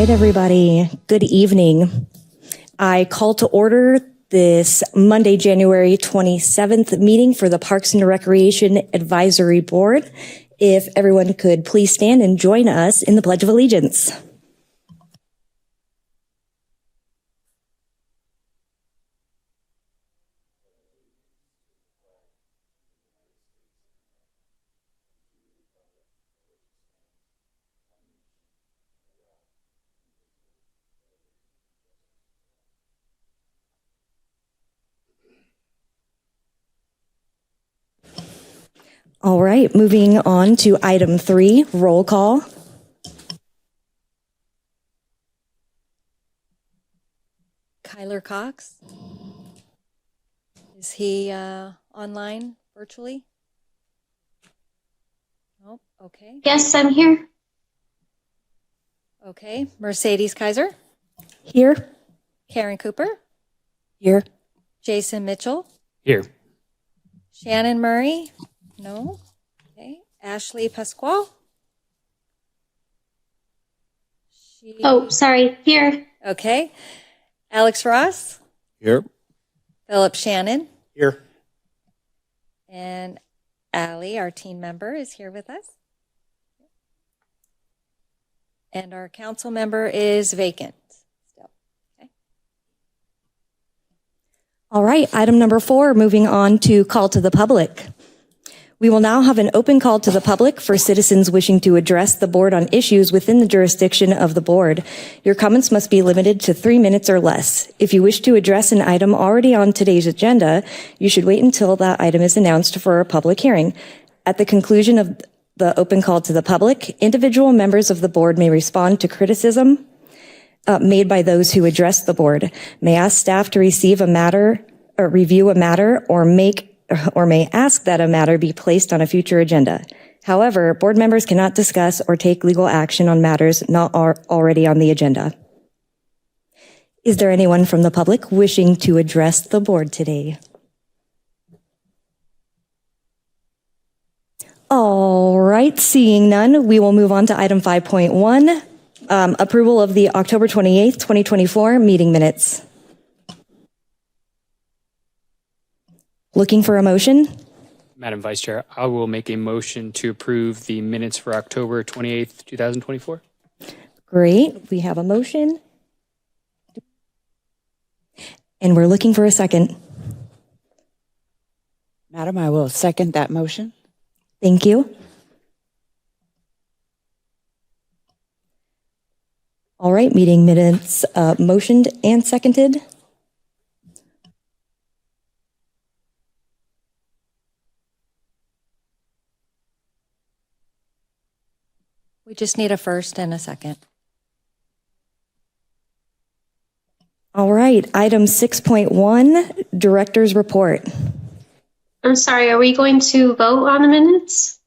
right, everybody. Good evening. I call to order this Monday, January 27th meeting for the Parks and Recreation Advisory Board. If everyone could please stand and join us in the Pledge of Allegiance. All right, moving on to item 3, roll call. Kyler Cox. Is he online virtually? Nope. Okay. Yes, I'm here. Okay. Mercedes Kaiser. Here. Karen Cooper. Here. Jason Mitchell. Here. Shannon Murray. No. Okay. Ashley Pasquale. Oh, sorry. Here. Okay. Alex Ross. Here. Philip Shannon. Here. And Allie, our team member, is here with us. And our council member is vacant still. Okay. All right, item number 4, moving on to call to the public. We will now have an open call to the public for citizens wishing to address the board on issues within the jurisdiction of the board. Your comments must be limited to 3 minutes or less. If you wish to address an item already on today's agenda, you should wait until that item is announced for a public hearing. At the conclusion of the open call to the public, individual members of the board may respond to criticism made by those who address the board, may ask staff to receive a matter or review a matter, or may ask that a matter be placed on a future agenda. However, board members cannot discuss or take legal action on matters not already on the agenda. Is there anyone from the public wishing to address the board today? All right, seeing none, we will move on to item 5.1, approval of the October 28th, 2024 meeting minutes. Looking for a motion? Madam Vice Chair, I will make a motion to approve the minutes for October 28th, 2024. Great, we have a motion. And we're looking for a second. Madam, I will second that motion. Thank you. All right, meeting minutes motioned and seconded. We just need a first and a second. All right, item 6.1, Director's Report. I'm sorry. Are we going to vote on the minutes?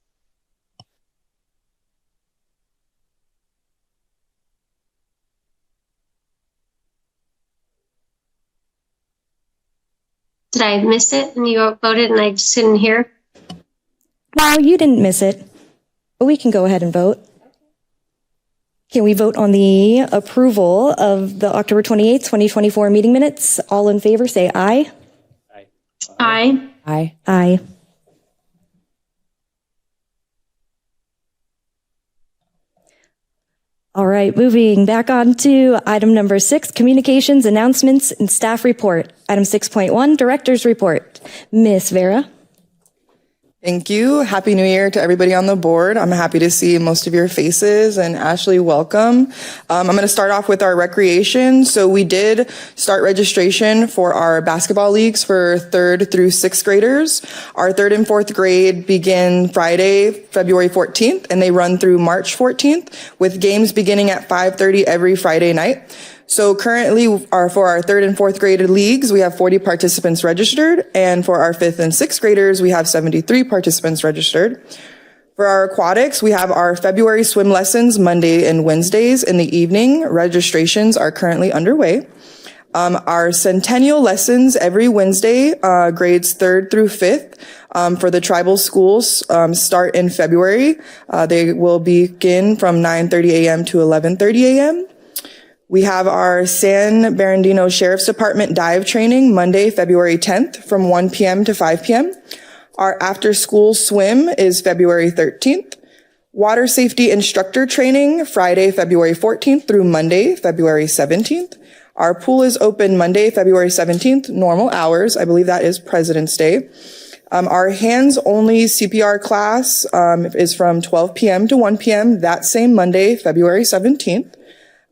Did I miss it and you voted and I just didn't hear? No, you didn't miss it, but we can go ahead and vote. Can we vote on the approval of the October 28th, 2024 meeting minutes? All in favor, say aye. Aye. Aye. Aye. Aye. All right, moving back on to item number 6, communications, announcements, and staff report. Item 6.1, director's report. Miss Vera. Thank you. Happy New Year to everybody on the board. I'm happy to see most of your faces, and Ashley, welcome. I'm going to start off with our recreation. So we did start registration for our basketball leagues for 3rd through 6th graders. Our 3rd and 4th grade begin Friday, February 14th, and they run through March 14th with games beginning at 5:30 every Friday night. So currently for our 3rd and 4th grade leagues, we have 40 participants registered. And for our 5th and 6th graders, we have 73 participants registered. For our aquatics, we have our February swim lessons Monday and Wednesdays in the evening. Registrations are currently underway. Our centennial lessons every Wednesday, grades 3rd through 5th, for the tribal schools, start in February. They will begin from 9:30 a.m. to 11:30 a.m. We have our San Bernardino Sheriff's Department dive training Monday, February 10th from 1 p.m. to 5 p.m. Our after-school swim is February 13th. Water safety instructor training Friday, February 14th through Monday, February 17th. Our pool is open Monday, February 17th, normal hours. I believe that is President's Day. Our hands-only CPR class is from 12 p.m. to 1 p.m. that same Monday, February 17th.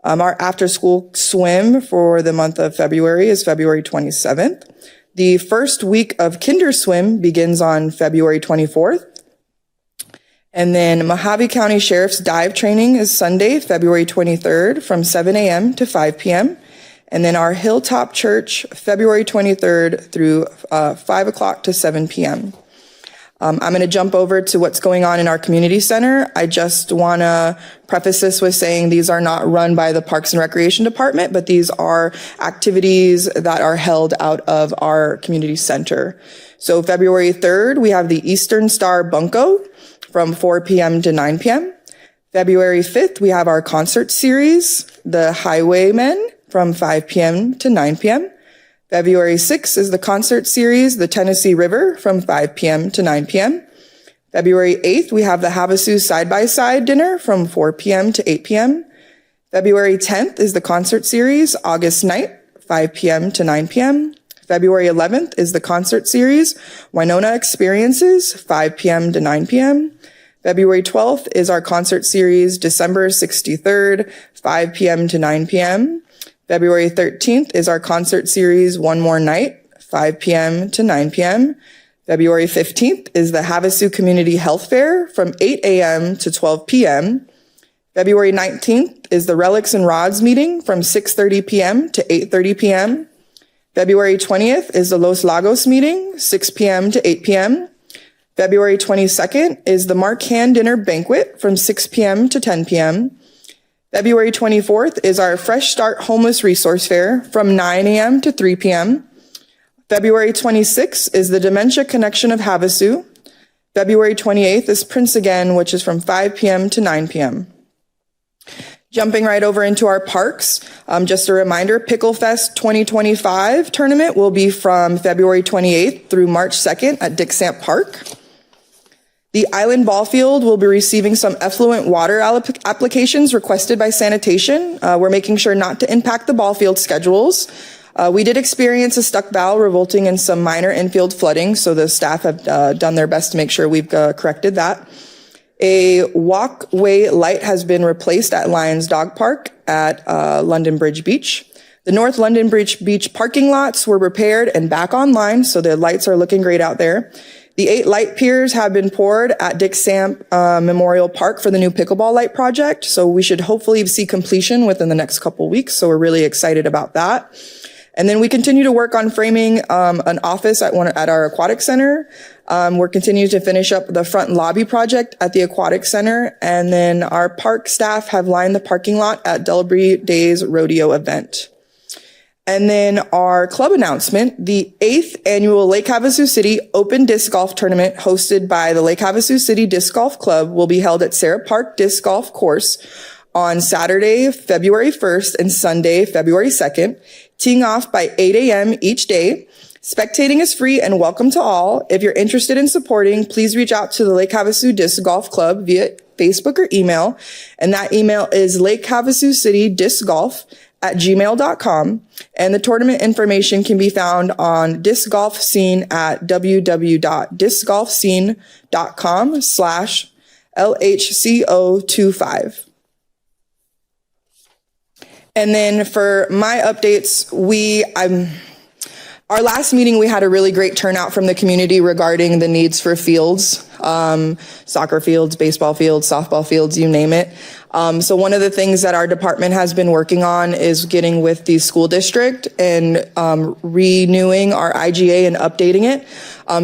Our after-school swim for the month of February is February 27th. The first week of Kinder Swim begins on February 24th. And then Mojave County Sheriff's Dive Training is Sunday, February 23rd from 7 a.m. to 5 p.m. And then our Hilltop Church, February 23rd through 5 o'clock to 7 p.m. I'm going to jump over to what's going on in our community center. I just want to preface this with saying these are not run by the Parks and Recreation Department, but these are activities that are held out of our community center. So February 3rd, we have the Eastern Star Bunko from 4 p.m. to 9 p.m. February 5th, we have our concert series, The Highwaymen, from 5 p.m. to 9 p.m. February 6th is the concert series, The Tennessee River, from 5 p.m. to 9 p.m. February 8th, we have the Havasu Side-by-Side Dinner from 4 p.m. to 8 p.m. February 10th is the concert series, August Night, 5 p.m. to 9 p.m. February 11th is the concert series, Winona Experiences, 5 p.m. to 9 p.m. February 12th is our concert series, December 63rd, 5 p.m. to 9 p.m. February 13th is our concert series, One More Night, 5 p.m. to 9 p.m. February 15th is the Havasu Community Health Fair from 8 a.m. to 12 p.m. February 19th is the Relics and Rods meeting from 6:30 p.m. to 8:30 p.m. February 20th is the Los Lagos meeting, 6 p.m. to 8 p.m. February 22nd is the Mark Hand Dinner Banquet from 6 p.m. to 10 p.m. February 24th is our Fresh Start Homeless Resource Fair from 9 a.m. to 3 p.m. February 26th is the Dementia Connection of Havasu. February 28th is Prince Again, which is from 5 p.m. to 9 p.m. Jumping right over into our parks, just a reminder, Pickle Fest 2025 tournament will be from February 28th through March 2nd at Dick Samp Park. The Island Ball Field will be receiving some effluent water applications requested by sanitation. We're making sure not to impact the ball field schedules. We did experience a stuck valve resulting in some minor infield flooding, so the staff have done their best to make sure we've corrected that. A walkway light has been replaced at Lions Dog Park at London Bridge Beach. The North London Bridge Beach parking lots were repaired and back online, so the lights are looking great out there. The 8 light piers have been poured at Dick Samp Memorial Park for the new pickleball light project, so we should hopefully see completion within the next couple weeks, so we're really excited about that. And then we continue to work on framing an office at our aquatic center. We're continuing to finish up the front lobby project at the aquatic center, and then our park staff have lined the parking lot at Delbrie Days Rodeo event. And then our club announcement, the 8th annual Lake Havasu City Open Disc Golf Tournament hosted by the Lake Havasu City Disc Golf Club will be held at Sarah Park Disc Golf Course on Saturday, February 1st and Sunday, February 2nd, teeing off by 8 a.m. each day. Spectating is free and welcome to all. If you're interested in supporting, please reach out to the Lake Havasu Disc Golf Club via Facebook or email. And that email is lakehavasu.citydiscgolf@gmail.com. And the tournament information can be found on Disc Golf Scene at www.discgolfscene.com/LHCO25. And then for my updates, our last meeting, we had a really great turnout from the community regarding the needs for fields, soccer fields, baseball fields, softball fields, you name it. So one of the things that our department has been working on is getting with the school district and renewing our IGA and updating it.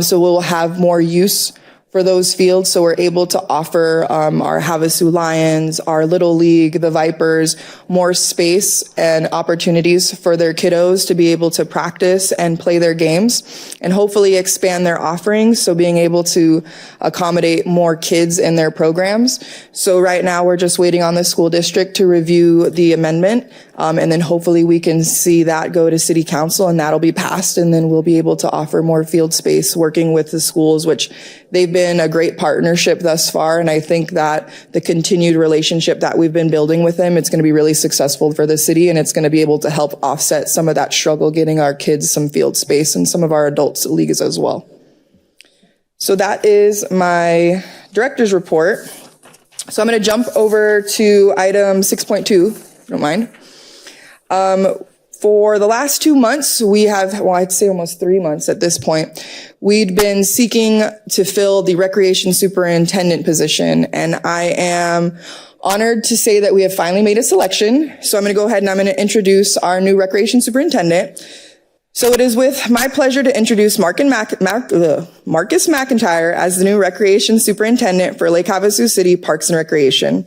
So we'll have more use for those fields, so we're able to offer our Havasu Lions, our Little League, the Vipers, more space and opportunities for their kiddos to be able to practice and play their games, and hopefully expand their offerings, so being able to accommodate more kids in their programs. So right now, we're just waiting on the school district to review the amendment. And then hopefully we can see that go to city council and that'll be passed. And then we'll be able to offer more field space working with the schools, which they've been a great partnership thus far. And I think that the continued relationship that we've been building with them, it's going to be really successful for the city. And it's going to be able to help offset some of that struggle getting our kids some field space and some of our adults leagues as well. So that is my director's report. So I'm going to jump over to item 6.2, if you don't mind. For the last 2 months, we have, well, I'd say almost 3 months at this point, we'd been seeking to fill the recreation superintendent position. And I am honored to say that we have finally made a selection. So I'm going to go ahead and I'm going to introduce our new recreation superintendent. So it is with my pleasure to introduce Marcus McIntyre as the new recreation superintendent for Lake Havasu City Parks and Recreation.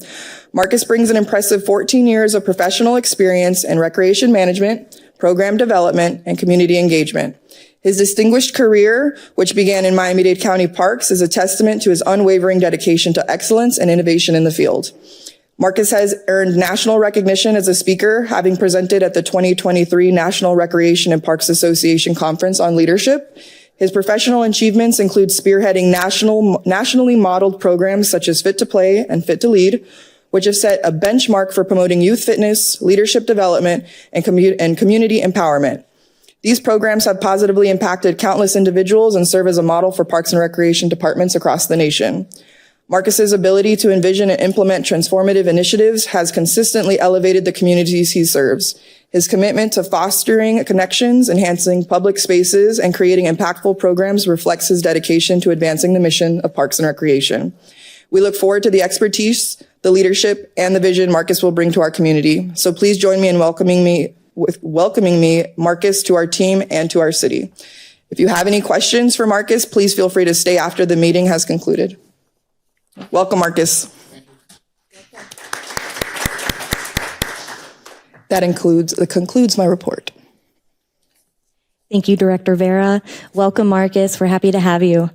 Marcus brings an impressive 14 years of professional experience in recreation management, program development, and community engagement. His distinguished career, which began in Miami-Dade County Parks, is a testament to his unwavering dedication to excellence and innovation in the field. Marcus has earned national recognition as a speaker, having presented at the 2023 National Recreation and Parks Association Conference on Leadership. His professional achievements include spearheading nationally modeled programs such as Fit to Play and Fit to Lead, which have set a benchmark for promoting youth fitness, leadership development, and community empowerment. These programs have positively impacted countless individuals and serve as a model for parks and recreation departments across the nation. Marcus's ability to envision and implement transformative initiatives has consistently elevated the communities he serves. His commitment to fostering connections, enhancing public spaces, and creating impactful programs reflects his dedication to advancing the mission of Parks and Recreation. We look forward to the expertise, the leadership, and the vision Marcus will bring to our community. So please join me in welcoming me, Marcus, to our team and to our city. If you have any questions for Marcus, please feel free to stay after the meeting has concluded. Welcome, Marcus. That concludes my report. Thank you, Director Vera. Welcome, Marcus. We're happy to have you.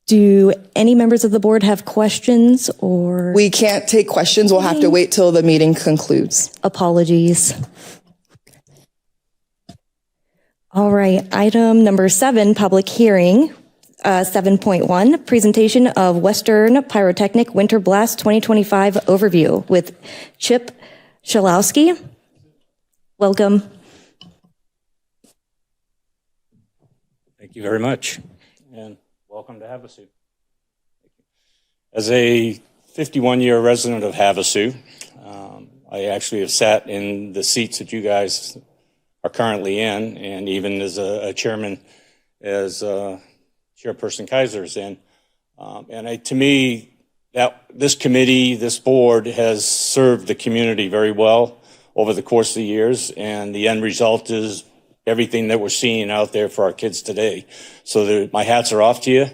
Do any members of the board have questions or? We can't take questions. We'll have to wait till the meeting concludes. Apologies. All right, item number 7, public hearing. 7.1, presentation of Western Pyrotechnic Winter Blast 2025 overview with Chip Shalowski. Welcome. Thank you very much, and welcome to Havasu. As a 51-year resident of Havasu, I actually have sat in the seats that you guys are currently in, and even as a chairman, as Chairperson Kaiser's in. To me, that this committee, this board has served the community very well over the course of the years, and the end result is everything that we're seeing out there for our kids today. So my hats are off to you,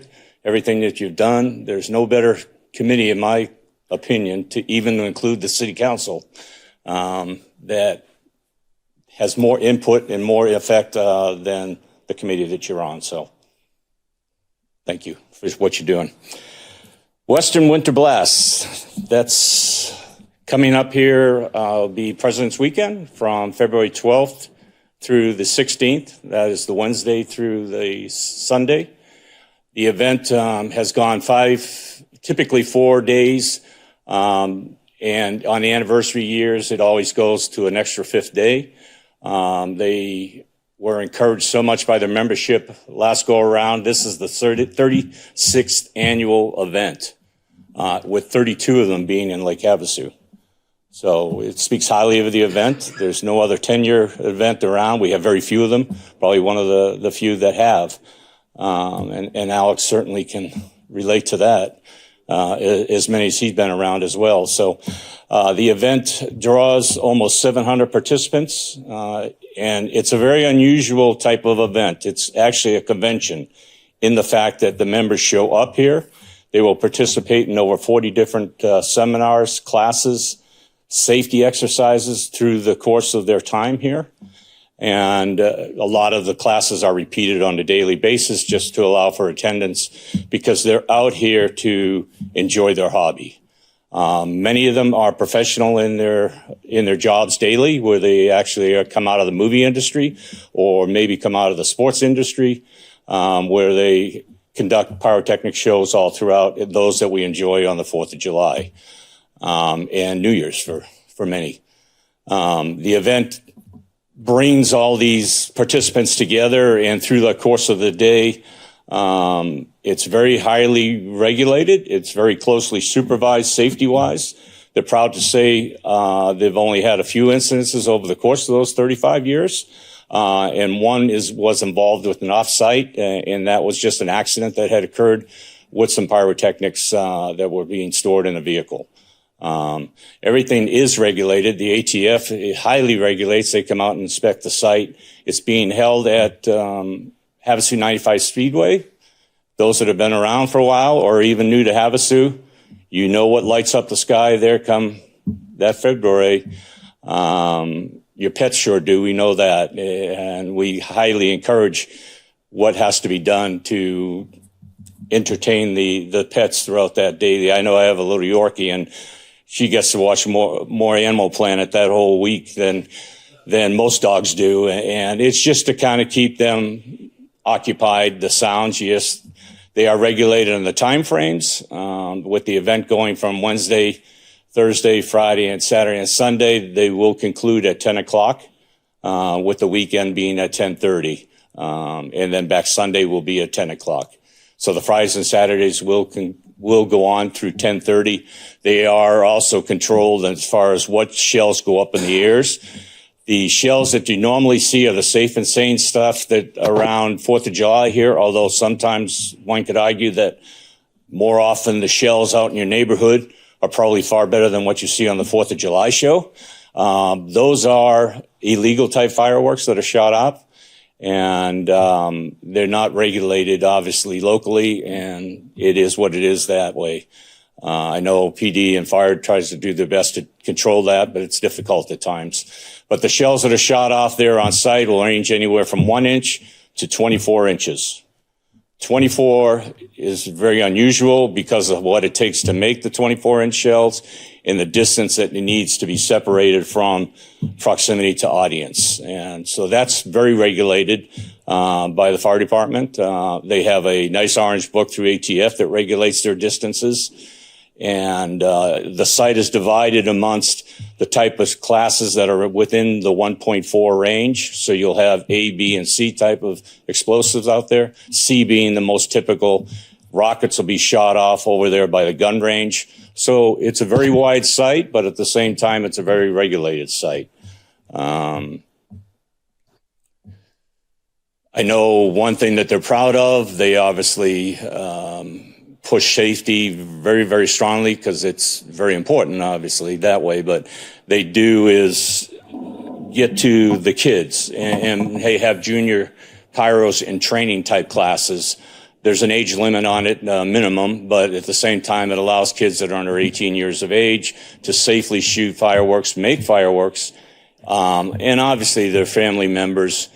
everything that you've done. There's no better committee, in my opinion, to even include the city council that has more input and more effect than the committee that you're on. So thank you for what you're doing. Western Winter Blast, that's coming up here, be President's Weekend from February 12th through the 16th. That is the Wednesday through the Sunday. The event has gone typically 4 days, and on the anniversary years, it always goes to an extra 5th day. They were encouraged so much by their membership last go around. This is the 36th annual event, with 32 of them being in Lake Havasu. So it speaks highly of the event. There's no other 10-year event around. We have very few of them, probably one of the few that have. And Alex certainly can relate to that, as many as he's been around as well. So the event draws almost 700 participants, and it's a very unusual type of event. It's actually a convention in the fact that the members show up here. They will participate in over 40 different seminars, classes, safety exercises through the course of their time here. And a lot of the classes are repeated on a daily basis just to allow for attendance because they're out here to enjoy their hobby. Many of them are professional in their jobs daily, where they actually come out of the movie industry or maybe come out of the sports industry, where they conduct pyrotechnic shows all throughout, those that we enjoy on the 4th of July and New Year's for many. The event brings all these participants together, and through the course of the day, it's very highly regulated. It's very closely supervised safety-wise. They're proud to say they've only had a few incidences over the course of those 35 years. And one was involved with an off-site, and that was just an accident that had occurred with some pyrotechnics that were being stored in a vehicle. Everything is regulated. The ATF highly regulates. They come out and inspect the site. It's being held at Havasu 95 Speedway. Those that have been around for a while or even new to Havasu, you know what lights up the sky there come that February. Your pets sure do. We know that. And we highly encourage what has to be done to entertain the pets throughout that day. I know I have a little Yorkie, and she gets to watch more Animal Planet that whole week than most dogs do. And it's just to kind of keep them occupied. The sounds, yes, they are regulated in the time frames, with the event going from Wednesday, Thursday, Friday, and Saturday and Sunday. They will conclude at 10 o'clock, with the weekend being at 10:30. And then back Sunday will be at 10 o'clock. So the Fridays and Saturdays will go on through 10:30. They are also controlled as far as what shells go up in the airs. The shells that you normally see are the safe and sane stuff that around 4th of July here, although sometimes one could argue that more often the shells out in your neighborhood are probably far better than what you see on the 4th of July show. Those are illegal type fireworks that are shot up, and they're not regulated, obviously, locally, and it is what it is that way. I know PD and fire tries to do their best to control that, but it's difficult at times. But the shells that are shot off there on site will range anywhere from 1 inch to 24 inches. 24 is very unusual because of what it takes to make the 24-inch shells and the distance that it needs to be separated from proximity to audience. And so that's very regulated by the fire department. They have a nice orange book through ATF that regulates their distances. And the site is divided amongst the type of classes that are within the 1.4 range. So you'll have A, B, and C type of explosives out there. C being the most typical. Rockets will be shot off over there by the gun range. So it's a very wide site, but at the same time, it's a very regulated site. I know one thing that they're proud of. They obviously push safety very, very strongly because it's very important, obviously, that way. But they do is get to the kids and they have junior pyros and training type classes. There's an age limit on it, minimum, but at the same time, it allows kids that are under 18 years of age to safely shoot fireworks, make fireworks, and obviously their family members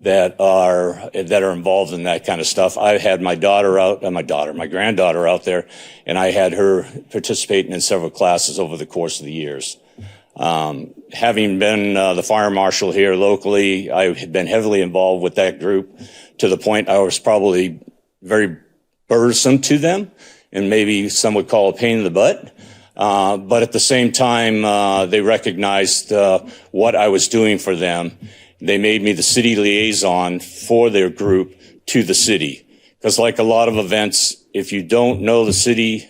that are involved in that kind of stuff. I had my granddaughter out there, and I had her participating in several classes over the course of the years. Having been the fire marshal here locally, I had been heavily involved with that group to the point I was probably very burdensome to them, and maybe some would call a pain in the butt. But at the same time, they recognized what I was doing for them. They made me the city liaison for their group to the city. Because like a lot of events, if you don't know the city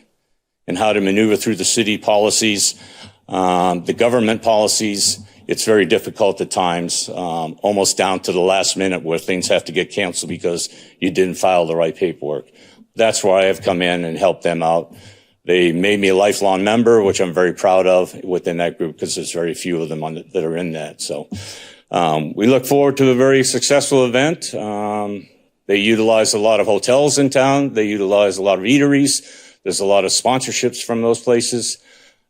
and how to maneuver through the city policies, the government policies, it's very difficult at times, almost down to the last minute where things have to get canceled because you didn't file the right paperwork. That's where I have come in and helped them out. They made me a lifelong member, which I'm very proud of within that group because there's very few of them that are in that. So we look forward to a very successful event. They utilize a lot of hotels in town. They utilize a lot of eateries. There's a lot of sponsorships from those places.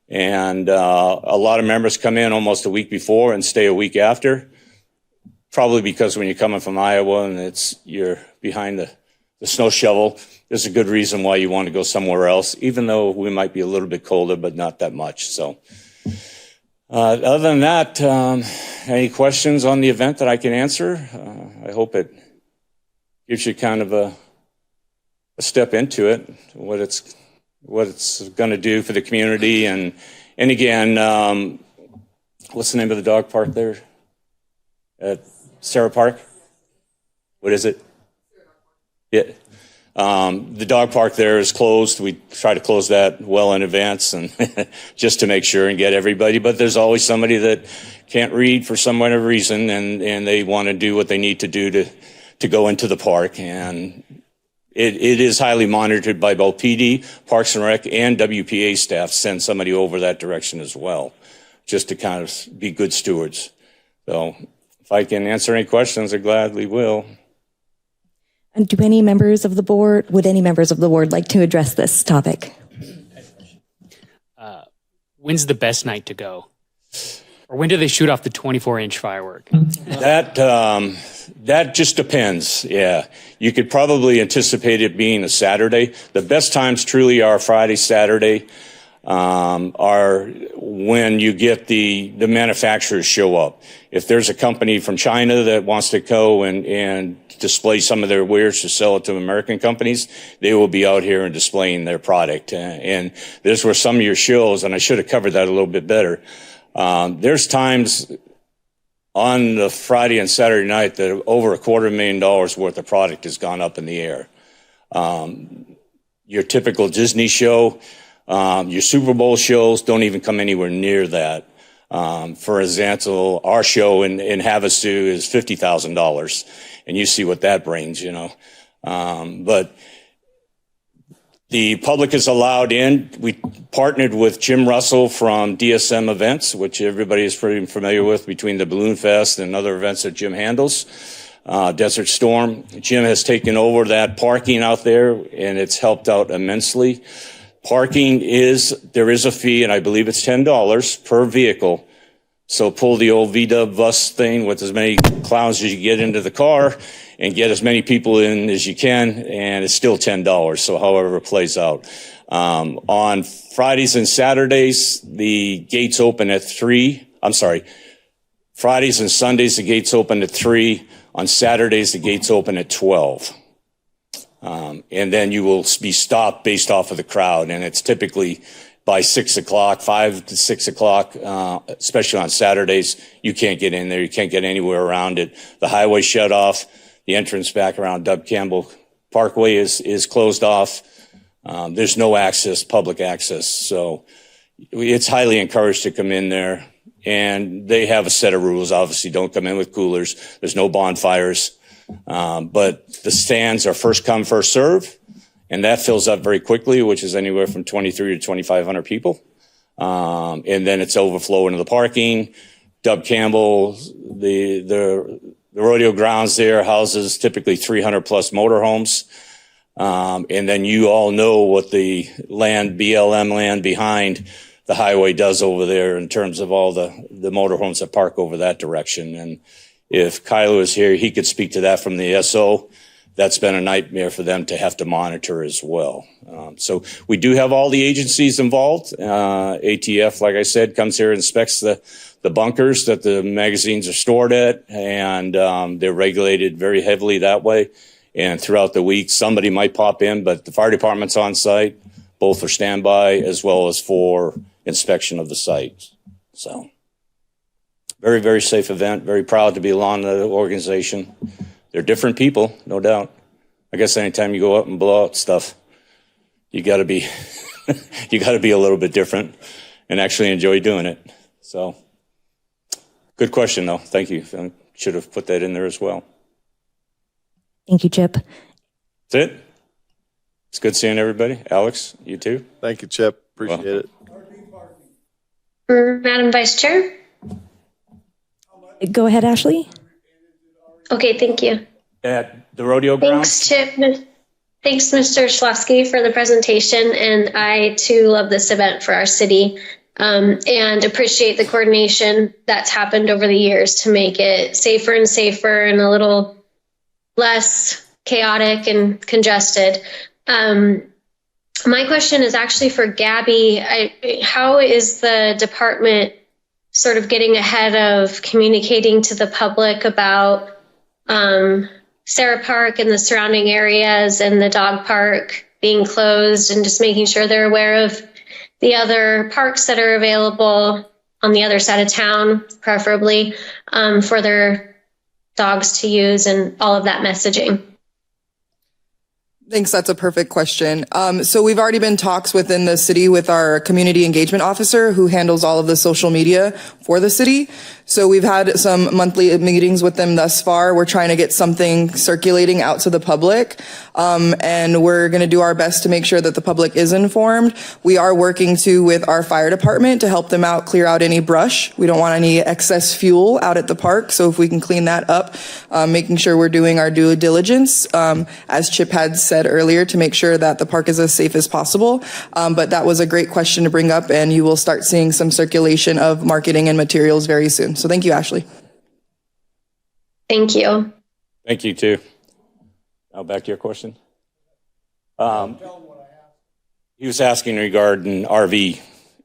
And a lot of members come in almost a week before and stay a week after, probably because when you're coming from Iowa and you're behind the snow shovel, there's a good reason why you want to go somewhere else, even though we might be a little bit colder, but not that much. So other than that, any questions on the event that I can answer? I hope it gives you kind of a step into it, what it's going to do for the community. And again, what's the name of the dog park there at Sarah Park? What is it? Yeah. The dog park there is closed. We try to close that well in advance and just to make sure and get everybody. But there's always somebody that can't read for some whatever reason, and they want to do what they need to do to go into the park. And it is highly monitored by both PD, Parks and Rec, and WPA staff. Send somebody over that direction as well, just to kind of be good stewards. So if I can answer any questions, I gladly will. And would any members of the board like to address this topic? When's the best night to go? Or when do they shoot off the 24-inch firework? That just depends. Yeah. You could probably anticipate it being a Saturday. The best times truly are Friday, Saturday, are when you get the manufacturers show up. If there's a company from China that wants to go and display some of their wares to sell it to American companies, they will be out here and displaying their product. And this were some of your shows, and I should have covered that a little bit better. There's times on the Friday and Saturday night that over $250,000 worth of product has gone up in the air. Your typical Disney show, your Super Bowl shows don't even come anywhere near that. For example, our show in Havasu is $50,000, and you see what that brings, you know. But the public is allowed in. We partnered with Jim Russell from DSM Events, which everybody is pretty familiar with, between the Balloon Fest and other events that Jim handles. Desert Storm. Jim has taken over that parking out there, and it's helped out immensely. Parking there is a fee, and I believe it's $10 per vehicle. So pull the old VW bus thing with as many clowns as you get into the car and get as many people in as you can, and it's still $10. So however it plays out. On Fridays and Saturdays, the gates open at 3. I'm sorry. Fridays and Sundays, the gates open at 3. On Saturdays, the gates open at 12. And then you will be stopped based off of the crowd. And it's typically by 6 o'clock, 5 to 6 o'clock, especially on Saturdays. You can't get in there. You can't get anywhere around it. The highway shut off. The entrance back around Dub Campbell Parkway is closed off. There's no access, public access. So it's highly encouraged to come in there. And they have a set of rules. Obviously, don't come in with coolers. There's no bonfires. But the stands are first come, first serve. And that fills up very quickly, which is anywhere from 2,300 to 2,500 people. And then it's overflow into the parking. Dub Campbell, the rodeo grounds there houses typically 300 plus motorhomes. And then you all know what the BLM land behind the highway does over there in terms of all the motorhomes that park over that direction. And if Kylo is here, he could speak to that from the SO. That's been a nightmare for them to have to monitor as well. So we do have all the agencies involved. ATF, like I said, comes here and inspects the bunkers that the magazines are stored at, and they're regulated very heavily that way. And throughout the week, somebody might pop in, but the fire department's on site, both for standby as well as for inspection of the site. So very, very safe event. Very proud to be along the organization. They're different people, no doubt. I guess anytime you go up and blow out stuff, you got to be a little bit different and actually enjoy doing it. So good question, though. Thank you. I should have put that in there as well. Thank you, Chip. That's it. It's good seeing everybody. Alex, you too. Thank you, Chip. Appreciate it. Madam Vice Chair? Go ahead, Ashley. Okay, thank you. At the rodeo grounds? Thanks, Chip. Thanks, Mr. Schlosky, for the presentation. And I, too, love this event for our city and appreciate the coordination that's happened over the years to make it safer and safer and a little less chaotic and congested. My question is actually for Gabby. How is the department sort of getting ahead of communicating to the public about Sarah Park and the surrounding areas and the dog park being closed, and just making sure they're aware of the other parks that are available on the other side of town, preferably for their dogs to use, and all of that messaging? Thanks. That's a perfect question. So we've already been talks within the city with our community engagement officer who handles all of the social media for the city. So we've had some monthly meetings with them thus far. We're trying to get something circulating out to the public. And we're going to do our best to make sure that the public is informed. We are working too with our fire department to help them out, clear out any brush. We don't want any excess fuel out at the park. So if we can clean that up, making sure we're doing our due diligence, as Chip had said earlier, to make sure that the park is as safe as possible. But that was a great question to bring up, and you will start seeing some circulation of marketing and materials very soon. So thank you, Ashley. Thank you. Thank you, too. Now back to your question. He was asking regarding RV,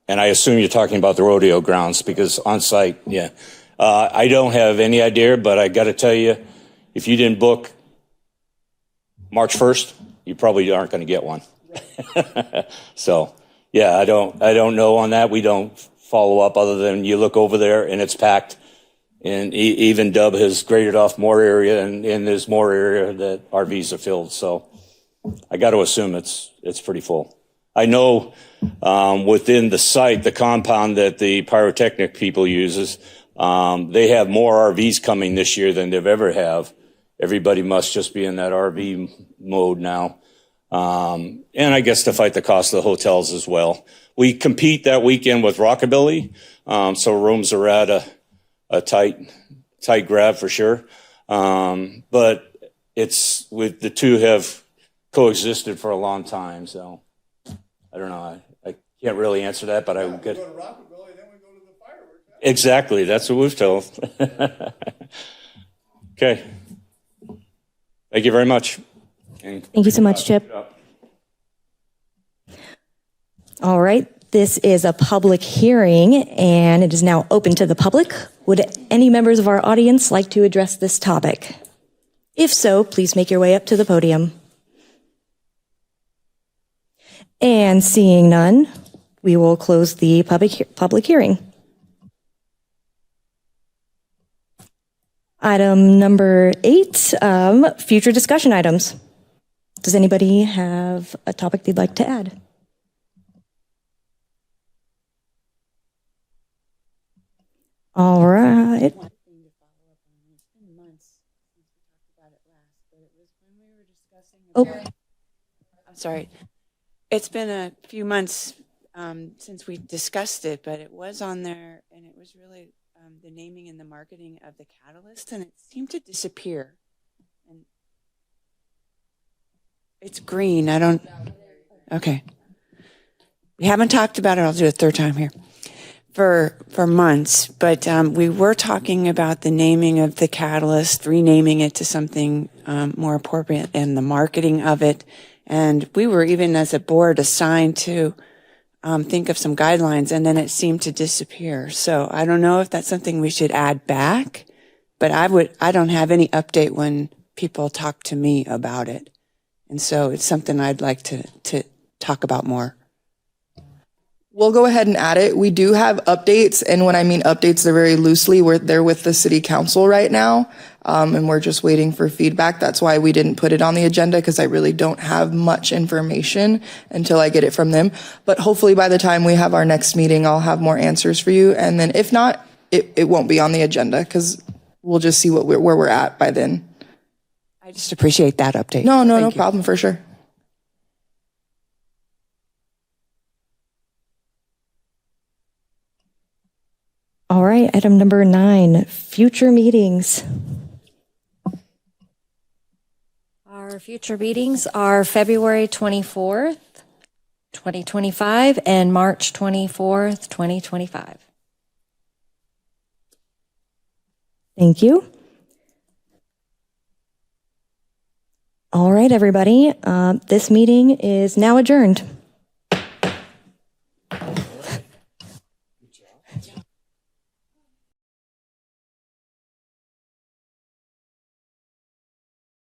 and I assume you're talking about the rodeo grounds, because on site, yeah. I don't have any idea, but I got to tell you, if you didn't book March 1st, you probably aren't going to get one. So, yeah, I don't know on that. We don't follow up other than you look over there and it's packed. And even Dub has graded off more area, and there's more area that RVs are filled. So I got to assume it's pretty full. I know within the site, the compound that the pyrotechnic people uses, they have more RVs coming this year than they've ever have. Everybody must just be in that RV mode now. And I guess to fight the cost of the hotels as well. We compete that weekend with Rockabilly, so rooms are at a tight grab for sure. But it's with the two have coexisted for a long time, so I don't know. I can't really answer that, but I would get. We go to Rockabilly, then we go to the fireworks. Exactly, that's what we've told. Okay. Thank you very much. Thank you so much, Chip. All right, this is a public hearing, and it is now open to the public. Would any members of our audience like to address this topic? If so, please make your way up to the podium. And seeing none, we will close the public hearing. Item number 8, future discussion items. Does anybody have a topic they'd like to add? All right. Oh, I'm sorry. It's been a few months since we discussed it, but it was on there, and it was really the naming and the marketing of the catalyst, and it seemed to disappear. And it's green. I don't. Okay. We haven't talked about it. I'll do it a third time here. For months, but we were talking about the naming of the catalyst, renaming it to something more appropriate, and the marketing of it. And we were even as a board assigned to think of some guidelines, and then it seemed to disappear. So I don't know if that's something we should add back, but I don't have any update when people talk to me about it. And so it's something I'd like to talk about more. We'll go ahead and add it. We do have updates, and when I mean updates, they're very loosely. They're with the city council right now, and we're just waiting for feedback. That's why we didn't put it on the agenda, because I really don't have much information until I get it from them. But hopefully by the time we have our next meeting, I'll have more answers for you. And then if not, it won't be on the agenda, because we'll just see where we're at by then. I just appreciate that update. No problem, for sure. all right. Item number 9, future meetings. Our future meetings are February 24th, 2025 and March 24th, 2025. Thank you. All right, everybody. This meeting is now adjourned.